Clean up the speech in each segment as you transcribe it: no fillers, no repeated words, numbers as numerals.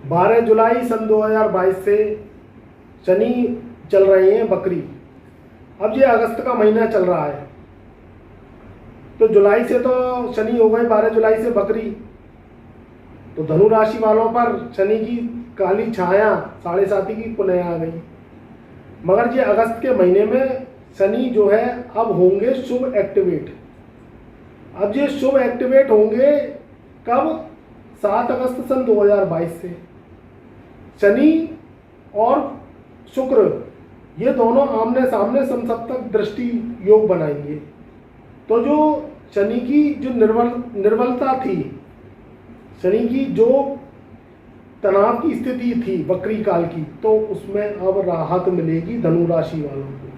12 जुलाई सन 2022 से शनि चल रहे हैं बकरी। अब ये अगस्त का महीना चल रहा है, तो जुलाई से तो शनि हो गए, 12 जुलाई से बकरी। तो धनु राशि वालों पर शनि की काली छाया 7.5 की पुनः आ गई। मगर ये अगस्त के महीने में शनि जो है अब होंगे शुभ एक्टिवेट। अब ये शुभ एक्टिवेट होंगे कब? 7 अगस्त सन 2022 से। शनि और शुक्र ये दोनों आमने सामने समसप्तक दृष्टि योग बनाएंगे। तो जो शनि की जो निर्बलता थी, शनि की जो तनाव की स्थिति थी वक्री काल की, तो उसमें अब राहत मिलेगी धनु राशि वालों को।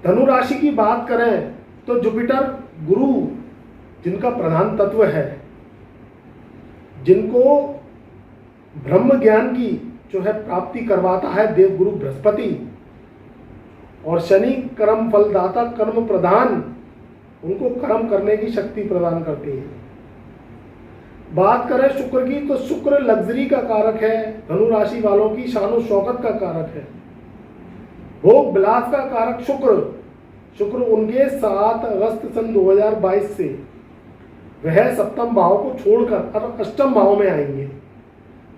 धनु राशि की बात करें तो जुपिटर गुरु जिनका प्रधान तत्व है, जिनको ब्रह्म ज्ञान की जो है प्राप्ति करवाता है देवगुरु बृहस्पति, और शनि कर्म फलदाता कर्म प्रधान, उनको कर्म करने की शक्ति प्रदान करते हैं। बात करें शुक्र की तो शुक्र लग्जरी का कारक है, धनु राशि वालों की शानो शौकत का कारक है, भोग विलास का कारक शुक्र उनके 7 अगस्त सन 2022 से वह सप्तम भाव को छोड़कर अब अष्टम भाव में आएंगे।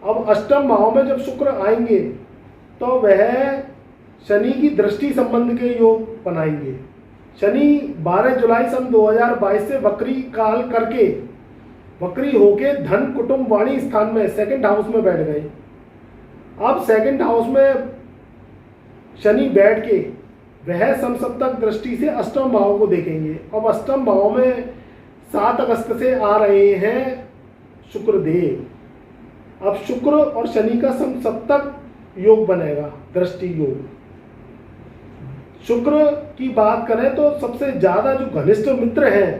अब अष्टम भाव में जब शुक्र आएंगे तो वह शनि की दृष्टि संबंध के योग बनाएंगे। शनि 12 जुलाई सन 2022 से वक्री काल करके वक्री होके धन कुटुंब वाणी स्थान में सेकंड हाउस में बैठ गए। अब सेकंड हाउस में शनि बैठ के वह समसप्तक दृष्टि से अष्टम भाव को देखेंगे। अब अष्टम भाव में 7 अगस्त से आ रहे हैं शुक्रदेव। अब शुक्र और शनि का समसप्तक योग बनेगा, दृष्टि योग। शुक्र की बात करें तो सबसे ज्यादा जो घनिष्ठ मित्र हैं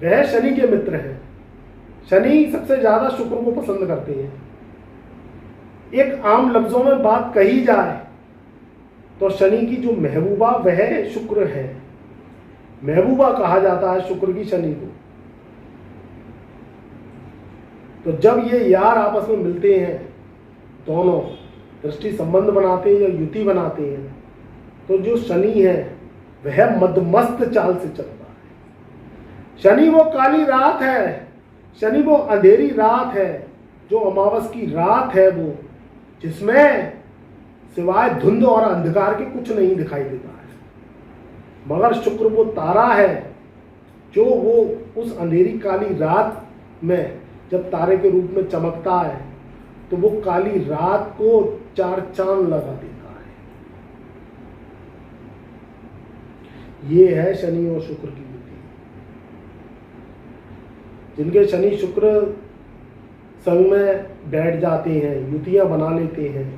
वह शनि के मित्र हैं। शनि सबसे ज्यादा शुक्र को पसंद करते हैं। एक आम लफ्जों में बात कही जाए तो शनि की जो महबूबा वह शुक्र है। महबूबा कहा जाता है शुक्र की शनि को। तो जब ये यार आपस में मिलते हैं, दोनों दृष्टि संबंध बनाते हैं या युति बनाते हैं, तो जो शनि है वह मदमस्त चाल से चलता है। शनि वो काली रात है, शनि वो अंधेरी रात है, जो अमावस की रात है, वो जिसमें सिवाय धुंध और अंधकार के कुछ नहीं दिखाई देता है। मगर शुक्र वो तारा है जो वो उस अंधेरी काली रात में जब तारे के रूप में चमकता है तो वो काली रात को 4 चांद लगा देता है। ये है शनि और शुक्र की युति। जिनके शनि शुक्र संग में बैठ जाते हैं, युतियां बना लेते हैं,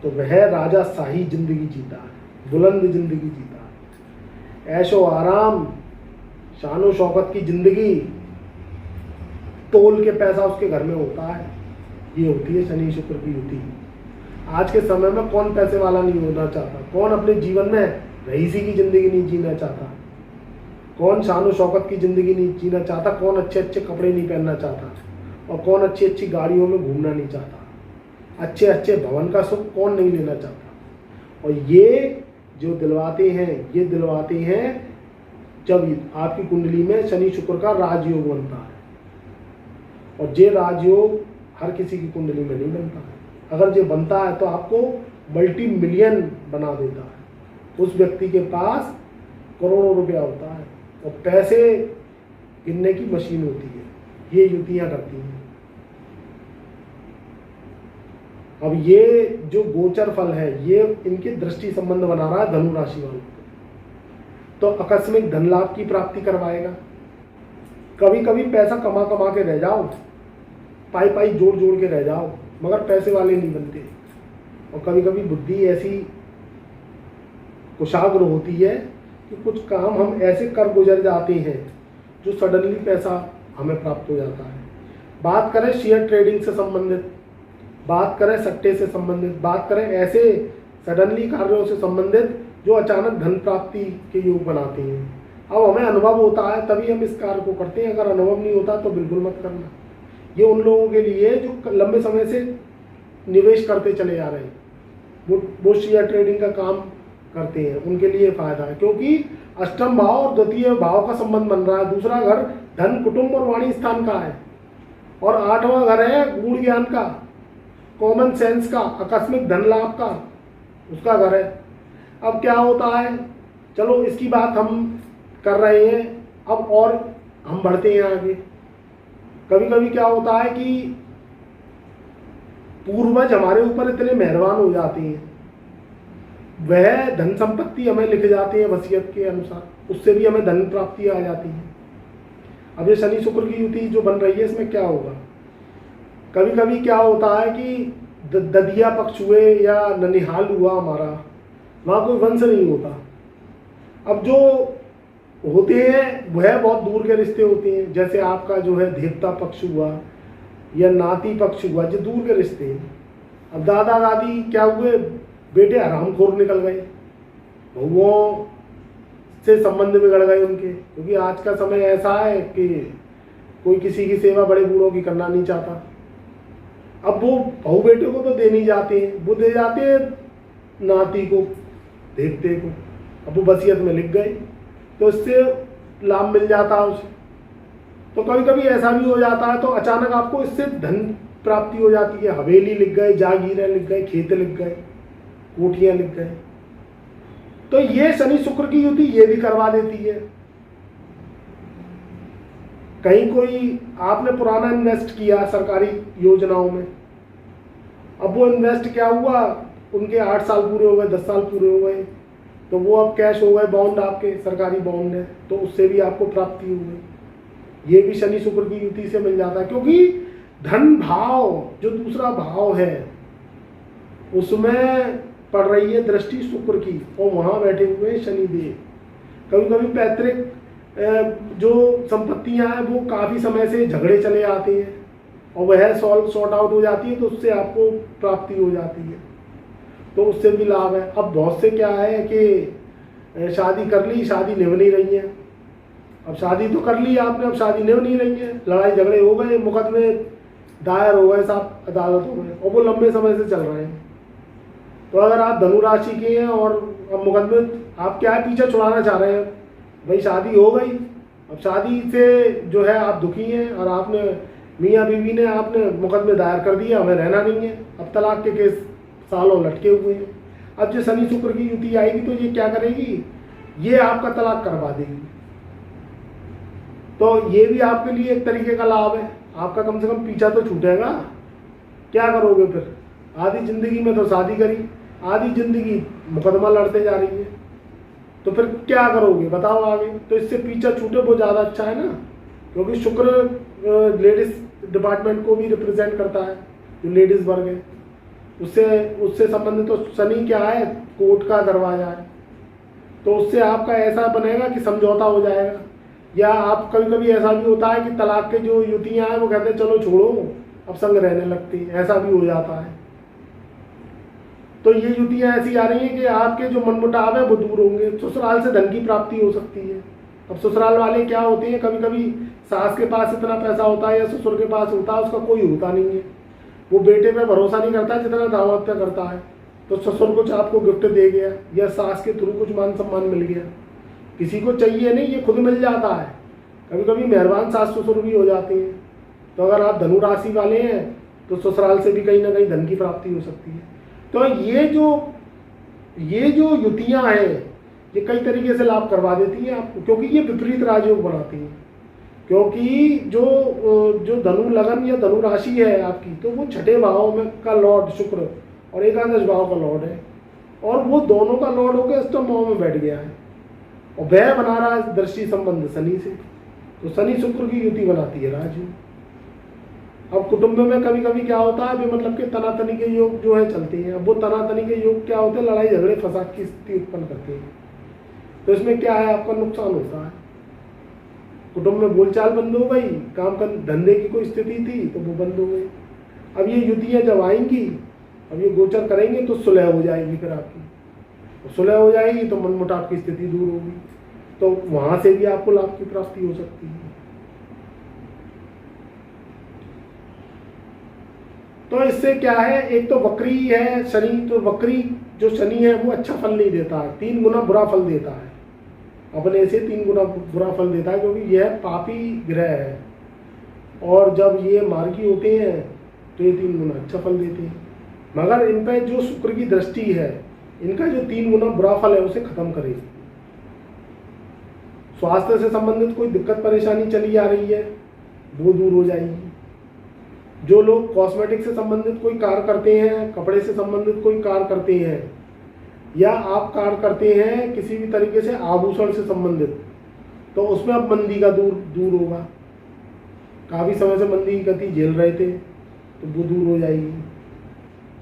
तो वह राजा शाही जिंदगी जीता है, बुलंद जिंदगी जीता है, ऐशो आराम शानो शौकत की जिंदगी, तोल के पैसा उसके घर में होता है। ये होती है शनि शुक्र की युति। आज के समय में कौन पैसे वाला नहीं होना चाहता? कौन अपने जीवन में रईसी की जिंदगी नहीं जीना चाहता? कौन शानो शौकत की जिंदगी नहीं जीना चाहता? कौन अच्छे अच्छे कपड़े नहीं पहनना चाहता? और कौन अच्छी अच्छी गाड़ियों में घूमना नहीं चाहता? अच्छे अच्छे भवन का सुख कौन नहीं लेना चाहता? और ये जो दिलवाते हैं, ये दिलवाते हैं जब आपकी कुंडली में शनि शुक्र का राजयोग बनता है। और ये राजयोग हर किसी की कुंडली में नहीं बनता है। अगर ये बनता है तो आपको मल्टी मिलियन बना देता है। उस व्यक्ति के पास करोड़ों रुपया होता है और पैसे गिनने की मशीन होती है। ये युतियां करती हैं। अब ये जो गोचर फल है ये इनके दृष्टि संबंध बना रहा है धनु राशि वालों को, तो आकस्मिक धन लाभ की प्राप्ति करवाएगा। कभी कभी पैसा कमा कमा के रह जाओ, पाई पाई जोड़ जोड़ के रह जाओ, मगर पैसे वाले नहीं बनते। और कभी कभी बुद्धि ऐसी कुशाग्र होती है कि कुछ काम हम ऐसे कर गुजर जाते हैं जो सडनली पैसा हमें प्राप्त हो जाता है। बात करें शेयर ट्रेडिंग से संबंधित, बात करें सट्टे से संबंधित, बात करें ऐसे सडनली कार्यों से संबंधित जो अचानक धन प्राप्ति के योग बनाते हैं, अब हमें अनुभव होता है तभी हम इस कार्य को करते हैं, अगर अनुभव नहीं होता तो बिल्कुल मत करना। ये उन लोगों के लिए जो लंबे समय से निवेश करते चले आ रहे हैं, वो शेयर ट्रेडिंग का काम करते हैं, उनके लिए फायदा है, क्योंकि अष्टम भाव और द्वितीय भाव का संबंध बन रहा है। दूसरा घर धन, कुटुंब और वाणी स्थान का है, और 8वां घर है गुण ज्ञान का, कॉमन सेंस का, आकस्मिक धन लाभ का, उसका घर है। अब क्या होता है, चलो इसकी बात हम कर रहे हैं, अब और हम बढ़ते हैं आगे। कभी कभी क्या होता है कि पूर्वज हमारे ऊपर इतने मेहरबान हो जाते हैं, वह धन संपत्ति हमें लिख जाते हैं वसीयत के अनुसार, उससे भी हमें धन प्राप्ति आ जाती है। अब ये शनि शुक्र की युति जो बन रही है, इसमें क्या होगा, कभी कभी क्या होता है कि ददिया पक्ष हुए या ननिहाल हुआ हमारा, वहाँ कोई वंश नहीं होता। अब जो होते हैं वह बहुत दूर के रिश्ते होते हैं, जैसे आपका जो है देवता पक्ष हुआ या नाती पक्ष हुआ, जो दूर के रिश्ते हैं। अब दादा दादी क्या हुए, बेटे हरामखोर निकल गए, बहुओं से संबंध बिगड़ गए उनके, क्योंकि आज का समय ऐसा है कि कोई किसी की सेवा बड़े बूढ़ों की करना नहीं चाहता। अब वो बहू बेटे को तो दे नहीं जाते हैं, वो दे जाते हैं नाती को, देखते को। अब वो वसीयत में लिख गए तो इससे लाभ मिल जाता है उसे। तो कभी कभी ऐसा भी हो जाता है तो अचानक आपको इससे धन प्राप्ति हो जाती है, हवेली लिख गए, जागीरें लिख गए, खेत लिख गए, कोठियां लिख गए। तो ये शनि शुक्र की युति ये भी करवा देती है। कहीं कोई आपने पुराना इन्वेस्ट किया सरकारी योजनाओं में, अब वो इन्वेस्ट क्या हुआ, उनके 8 साल पूरे हो गए, 10 साल पूरे हो गए, तो वो अब कैश हो गए, बॉन्ड आपके सरकारी बॉन्ड है, तो उससे भी आपको प्राप्ति हो गई। ये भी शनि शुक्र की युति से मिल जाता है, क्योंकि धन भाव जो दूसरा भाव है उसमें पड़ रही है दृष्टि शुक्र की, और वहां बैठे हुए हैं शनिदेव। कभी कभी पैतृक जो संपत्तियां हैं वो काफी समय से झगड़े चले आते हैं और वह सॉर्ट आउट हो जाती है, तो उससे आपको प्राप्ति हो जाती है, तो उससे भी लाभ है। अब बहुत से क्या है कि शादी कर ली, शादी निभ नहीं रही है। अब शादी तो कर ली आपने, अब शादी निभ नहीं रही है, लड़ाई झगड़े हो गए, मुकदमे दायर हो गए साहब अदालतों में, और वो लंबे समय से चल रहे हैं। तो अगर आप धनु राशि के हैं और अब मुकदमे आप क्या है पीछे छुड़ाना चाह रहे हैं, भाई शादी हो गई, अब शादी से जो है आप दुखी हैं और आपने मियाँ बीवी ने आपने मुकदमे दायर कर दिया, हमें रहना नहीं है, अब तलाक के केस सालों लटके हुए हैं। अब जो शनि शुक्र की युति आएगी तो ये क्या करेगी, ये आपका तलाक करवा देगी। तो ये भी आपके लिए एक तरीके का लाभ है, आपका कम से कम पीछा तो छूटेगा। क्या करोगे फिर, आधी जिंदगी में तो शादी करी, आधी जिंदगी मुकदमा लड़ते जा रही है, तो फिर क्या करोगे बताओ आगे। तो इससे पीछा छूटे वो ज़्यादा अच्छा है ना, क्योंकि शुक्र लेडीज डिपार्टमेंट को भी रिप्रेजेंट करता है, जो लेडीज वर्ग है उससे संबंधित। तो शनि क्या है, कोर्ट का दरवाजा है, तो उससे आपका ऐसा बनेगा कि समझौता हो जाएगा। या आप कभी कभी ऐसा भी होता है कि तलाक के जो युतियाँ हैं वो कहते हैं चलो छोड़ो अब संग रहने लगती है, ऐसा भी हो जाता है। तो ये युतियाँ ऐसी आ रही हैं कि आपके जो मनमुटाव है वो दूर होंगे, ससुराल से धन की प्राप्ति हो सकती है। अब ससुराल वाले क्या होते हैं, कभी कभी सास के पास इतना पैसा होता है या ससुर के पास होता है, उसका कोई होता नहीं है, वो बेटे पे भरोसा नहीं करता जितना दामाद पे करता है। तो ससुर कुछ आपको गिफ्ट दे गया या सास के थ्रू कुछ मान सम्मान मिल गया, किसी को चाहिए नहीं, ये खुद मिल जाता है। कभी कभी मेहरबान सास ससुर भी हो जाते हैं। तो अगर आप धनु राशि वाले हैं तो ससुराल से भी कहीं ना कहीं धन की प्राप्ति हो सकती है। तो ये जो युतियाँ हैं ये कई तरीके से लाभ करवा देती हैं आपको, क्योंकि ये विपरीत राजयोग बनाती हैं। क्योंकि जो धनु लगन या धनु राशि है आपकी, तो वो छठे भाव में का लॉर्ड शुक्र और एकादश भाव का लॉर्ड है, और वो दोनों का लॉर्ड होकर अष्टम भाव में बैठ गया है, और वह बना रहा है दृष्टि संबंध शनि से। तो शनि शुक्र की युति बनाती है राजयोग। अब कुटुंब में कभी कभी क्या होता है भी मतलब कि तनातनी के योग जो है चलते हैं। अब वो तनातनी के योग क्या होते हैं, लड़ाई झगड़े फसाद की स्थिति उत्पन्न करते हैं। तो इसमें क्या है, आपका नुकसान होता है। कुटुंब में बोलचाल बंद हो गई, काम का धंधे की कोई स्थिति थी तो वो बंद हो गई। अब ये युतियाँ जब आएंगी, अब ये गोचर करेंगे तो सुलह हो जाएगी, फिर आपकी सुलह हो जाएगी तो मनमुटाव की स्थिति दूर होगी। तो वहां से भी आपको लाभ की प्राप्ति हो सकती है। तो इससे क्या है, एक तो वक्री है शनि, तो वक्री जो शनि है वो अच्छा फल नहीं देता है, 3 गुना बुरा फल देता है, अपने से 3 गुना बुरा फल देता है, क्योंकि यह पापी ग्रह है। और जब ये मार्गी होते हैं तो ये 3 गुना अच्छा फल देते हैं। मगर इन पे जो शुक्र की दृष्टि है, इनका जो 3 गुना बुरा फल है उसे खत्म करेगी। स्वास्थ्य से संबंधित कोई दिक्कत परेशानी चली आ रही है वो दूर हो जाएगी। जो लोग कॉस्मेटिक से संबंधित कोई कार्य करते हैं, कपड़े से संबंधित कोई कार्य करते हैं, या आप कार्य करते हैं किसी भी तरीके से आभूषण से संबंधित, तो उसमें अब मंदी का दूर होगा। काफ़ी समय से मंदी की गति झेल रहे थे तो वो दूर हो जाएगी।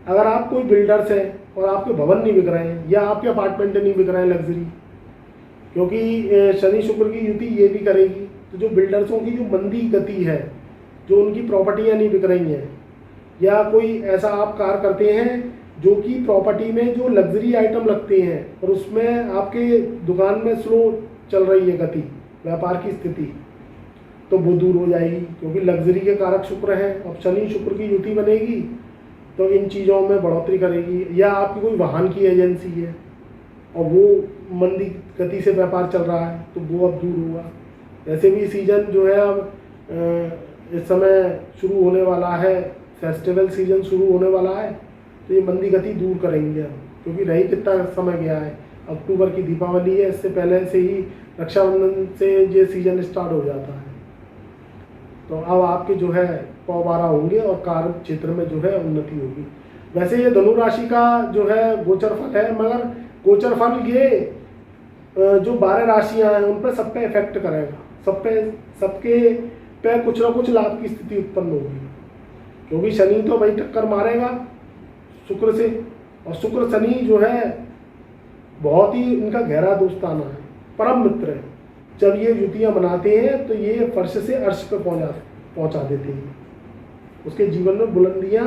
अगर आप कोई बिल्डर्स है और आपके भवन नहीं बिक रहे हैं या आपके अपार्टमेंट नहीं बिक रहे हैं लग्जरी, क्योंकि शनि शुक्र की युति ये भी करेगी, तो जो बिल्डर्सों की जो मंदी गति है, जो उनकी प्रॉपर्टियां नहीं बिक रही हैं, या कोई ऐसा आप कार्य करते हैं जो कि प्रॉपर्टी में जो लग्जरी आइटम लगते हैं और उसमें आपके दुकान में स्लो चल रही है गति, व्यापार की स्थिति, तो वो दूर हो जाएगी, क्योंकि लग्जरी के कारक शुक्र हैं। अब शनि शुक्र की युति बनेगी तो इन चीज़ों में बढ़ोतरी करेगी। या आपकी कोई वाहन की एजेंसी है और वो मंदी गति से व्यापार चल रहा है तो वो अब दूर होगा। ऐसे भी सीजन जो है अब इस समय शुरू होने वाला है, फेस्टिवल सीजन शुरू होने वाला है, तो ये मंदी गति दूर करेंगे अब, क्योंकि रही कितना समय गया है, अक्टूबर की दीपावली है, इससे पहले से ही रक्षाबंधन से ये सीजन स्टार्ट हो जाता है। तो अब आपके जो है पौबारा होंगे और कार्य क्षेत्र में जो है उन्नति होगी। वैसे ये धनु राशि का जो है गोचर फल है, मगर गोचर फल ये जो 12 राशियां हैं उन पर सब पे इफेक्ट करेगा, सबके पे कुछ ना कुछ लाभ की स्थिति उत्पन्न होगी, क्योंकि शनि तो भाई टक्कर मारेगा शुक्र से, और शुक्र शनि जो है बहुत ही इनका गहरा दोस्ताना है, परम मित्र है। जब ये युतियाँ बनाते हैं तो ये फर्श से अर्श पर पहुंचा देते हैं, उसके जीवन में बुलंदियां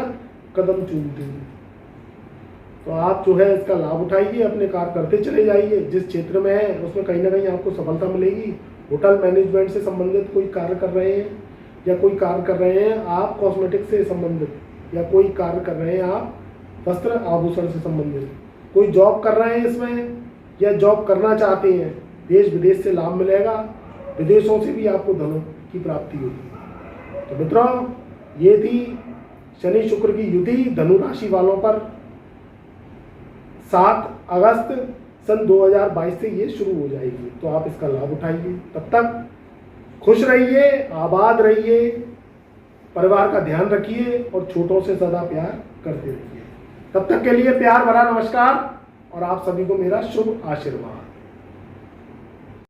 कदम चूमती हैं। तो आप जो है इसका लाभ उठाइए, अपने कार्य करते चले जाइए, जिस क्षेत्र में है उसमें कहीं ना कहीं आपको सफलता मिलेगी। होटल मैनेजमेंट से संबंधित कोई कार्य कर रहे हैं, या कोई कार्य कर रहे हैं आप कॉस्मेटिक से संबंधित, या कोई कार्य कर रहे हैं आप वस्त्र आभूषण से संबंधित, कोई जॉब कर रहे हैं इसमें या जॉब करना चाहते हैं, देश विदेश से लाभ मिलेगा, विदेशों से भी आपको धन की प्राप्ति होगी। तो मित्रों, ये थी शनि शुक्र की युति धनु राशि वालों पर 7 अगस्त सन 2022 से ये शुरू हो जाएगी, तो आप इसका लाभ उठाइए। तब तक खुश रहिए, आबाद रहिए, परिवार का ध्यान रखिए और छोटों से सदा प्यार करते रहिए। तब तक के लिए प्यार भरा नमस्कार और आप सभी को मेरा शुभ आशीर्वाद।